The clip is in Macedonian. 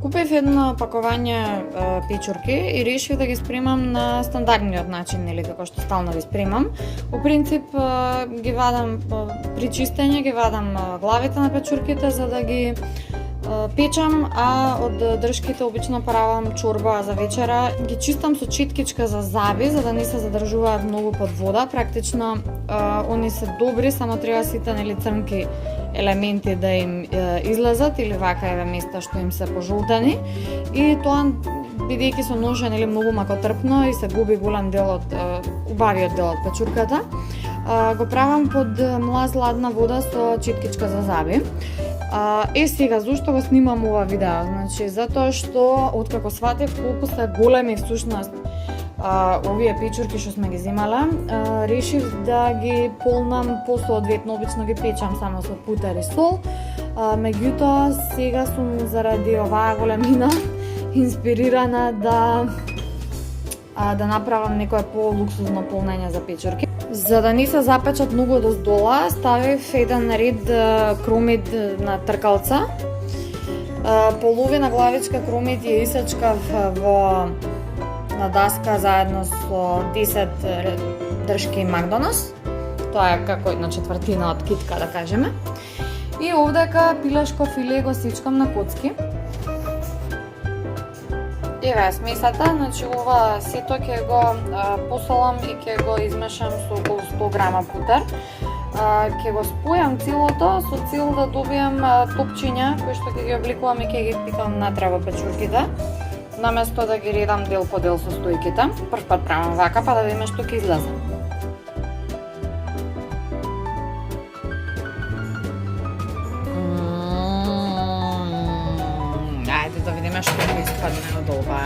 Купив едно пакување печурки и решив да ги спремам на стандардниот начин, нели како што стално ги спремам. По принцип ги вадам при чистење, ги вадам главите на печурките за да ги печам, а од дршките обично правам чорба за вечера. Ги чистам со четкичка за заби, за да не се задржуваат многу под вода. Практично они се добри, само треба сите нели црнки елементи да им излезат или вака еве места што им се пожолтени. И тоа бидејќи со ножа нели многу макотрпно и се губи голем дел од убавиот дел од печурката, го правам под млаз ладна вода со четкичка за заби. Сега, зошто го снимам ова видео? Значи, затоа што, откако сватев колку се големи всушност овие печурки што сме ги земале, решив да ги полнам посоодветно, обично ги печам само со путер и сол. Меѓутоа, сега сум заради оваа големина инспирирана да направам некое по-луксузно полнење за печурки. За да не се запечат многу доздола, ставив еден ред кромид на тркалца. Половина главичка кромид ја исечкав на даска заедно со 10 дршки Макдонос. Тоа е како една четвртина од китка, да кажеме. И овдека пилешко филе го сечкам на коцки. Еве смесата, значи ова сето ќе го посолам и ќе го измешам со околу 100 грама путер. Ќе го спојам целото со цел да добиам топчиња кои што ќе ги обликувам и ќе ги пикам натре во печурките, наместо да ги редам дел по дел со стојките. Прв пат правам вака, па да видиме што ќе излезе. Ајде да видиме што ќе испадне од ова.